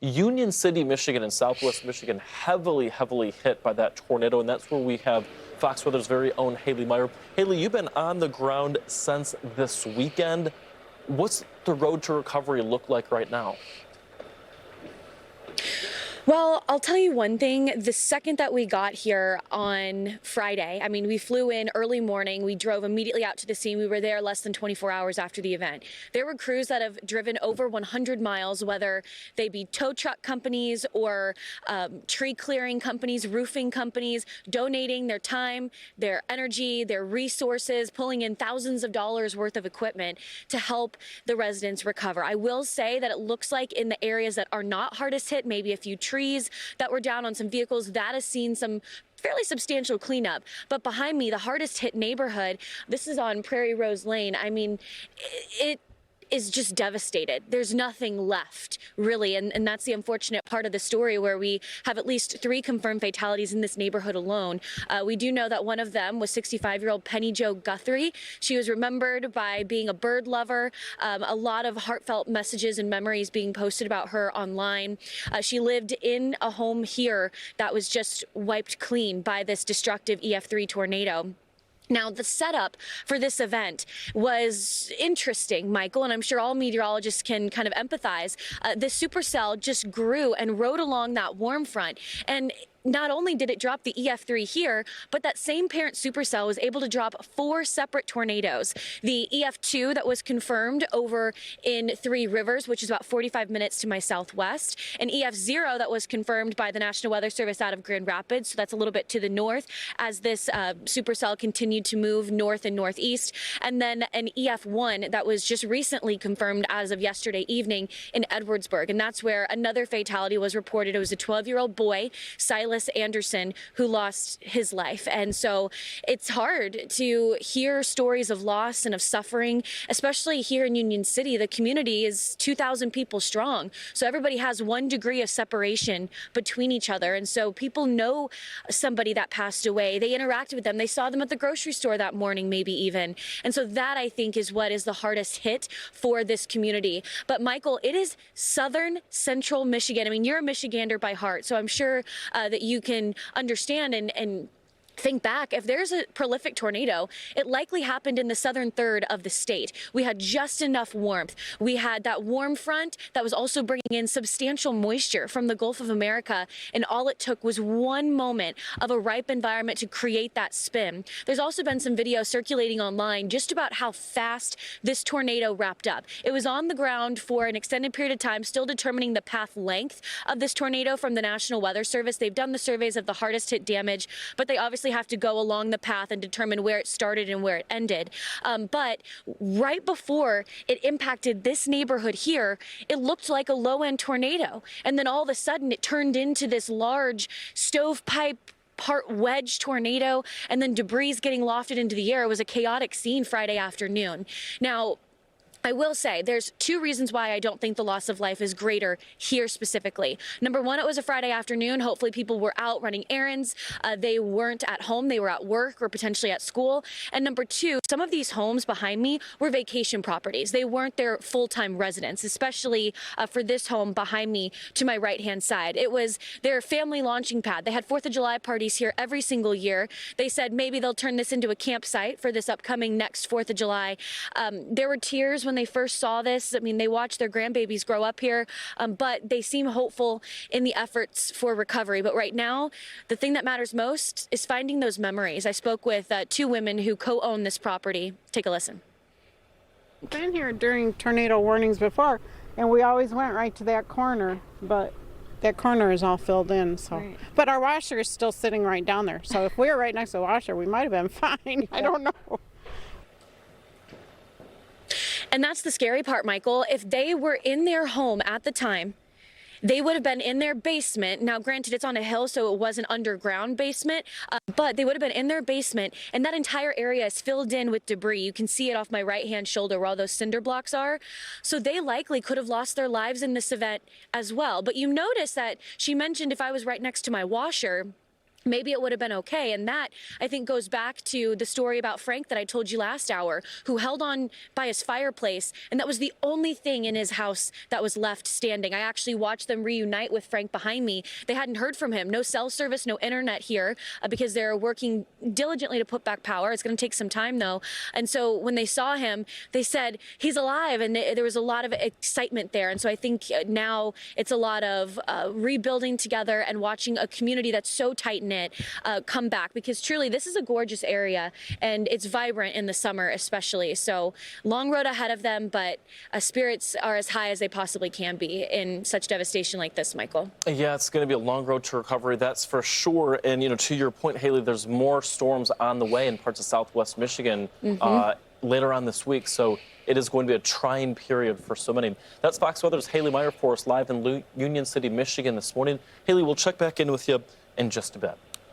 Union City, Michigan, and Southwest Michigan heavily hit by that tornado, and that's where we have Fox Weather's very own Haley Meier. Haley, you've been on the ground since this weekend. What's the road to recovery look like right now? Well, I'll tell you one thing. The second that we got here on Friday, we flew in early morning. We drove immediately out to the scene. We were there less than 24 hours after the event. There were crews that have driven over 100 miles, whether they be tow truck companies or tree clearing companies, roofing companies, donating their time, their energy, their resources, pulling in thousands of dollars worth of equipment to help the residents recover. I will say that it looks like in the areas that are not hardest hit, maybe a few trees that were down on some vehicles, that has seen some fairly substantial cleanup. But behind me, the hardest hit neighborhood, this is on Prairie Rose Lane. It is just devastated. There's nothing left, really, and that's the unfortunate part of the story, where we have at least 3 confirmed fatalities in this neighborhood alone. We do know that one of them was 65-year-old Penny Jo Guthrie. She was remembered by being a bird lover. A lot of heartfelt messages and memories being posted about her online. She lived in a home here that was just wiped clean by this destructive EF-3 tornado. Now, the setup for this event was interesting, Michael, and I'm sure all meteorologists can kind of empathize. This supercell just grew and rode along that warm front, and not only did it drop the EF-3 here, but that same parent supercell was able to drop 4 separate tornadoes. The EF-2 that was confirmed over in Three Rivers, which is about 45 minutes to my southwest, and EF-0 that was confirmed by the National Weather Service out of Grand Rapids, so that's a little bit to the north as this supercell continued to move north and northeast, and then an EF-1 that was just recently confirmed as of yesterday evening in Edwardsburg, and that's where another fatality was reported. It was a 12-year-old boy, Silas Anderson, who lost his life. And so it's hard to hear stories of loss and of suffering, especially here in Union City. The community is 2,000 people strong, so everybody has 1 degree of separation between each other. And so people know somebody that passed away. They interacted with them. They saw them at the grocery store that morning, maybe even. And so that, I think, is what is the hardest hit for this community. But Michael, it is southern central Michigan. You're a Michigander by heart, so I'm sure that you can understand and think back. If there's a prolific tornado, it likely happened in the southern third of the state. We had just enough warmth. We had that warm front that was also bringing in substantial moisture from the Gulf of America, and all it took was 1 moment of a ripe environment to create that spin. There's also been some video circulating online just about how fast this tornado wrapped up. It was on the ground for an extended period of time, still determining the path length of this tornado from the National Weather Service. They've done the surveys of the hardest hit damage, but they obviously have to go along the path and determine where it started and where it ended. But right before it impacted this neighborhood here, it looked like a low-end tornado. And then all of a sudden it turned into this large stovepipe part wedge tornado, and then debris getting lofted into the air. It was a chaotic scene Friday afternoon. Now, I will say there's 2 reasons why I don't think the loss of life is greater here specifically. Number 1, it was a Friday afternoon. Hopefully people were out running errands. They weren't at home. They were at work or potentially at school. And number 2, some of these homes behind me were vacation properties. They weren't their full-time residence, especially for this home behind me to my right-hand side. It was their family launching pad. They had 4th of July parties here every single year. They said maybe they'll turn this into a campsite for this upcoming next 4th of July. There were tears when they first saw this. They watched their grandbabies grow up here, but they seem hopeful in the efforts for recovery. But right now, the thing that matters most is finding those memories. I spoke with 2 women who co-own this property. Take a listen. Been here during tornado warnings before, and we always went right to that corner, but that corner is all filled in. So, right. But our washer is still sitting right down there. So if we were right next to the washer, we might have been fine. I don't know. And that's the scary part, Michael. If they were in their home at the time, they would have been in their basement. Now, granted, it's on a hill, so it was an underground basement, but they would have been in their basement, and that entire area is filled in with debris. You can see it off my right-hand shoulder where all those cinder blocks are. So they likely could have lost their lives in this event as well. But you notice that she mentioned if I was right next to my washer, maybe it would have been okay. And that, I think, goes back to the story about Frank that I told you last hour, who held on by his fireplace, and that was the only thing in his house that was left standing. I actually watched them reunite with Frank behind me. They hadn't heard from him. No cell service, no internet here, because they're working diligently to put back power. It's going to take some time, though. And so when they saw him, they said, he's alive, and there was a lot of excitement there. And so I think now it's a lot of rebuilding together and watching a community that's so tight-knit come back, because truly this is a gorgeous area and it's vibrant in the summer especially. So long road ahead of them, but spirits are as high as they possibly can be in such devastation like this, Michael. Yeah, it's going to be a long road to recovery, that's for sure. And, you know, to your point, Haley, there's more storms on the way in parts of southwest Michigan later on this week. So it is going to be a trying period for so many. That's Fox Weather's Haley Meier for us live in Union City, Michigan this morning. Haley, we'll check back in with you in just a bit.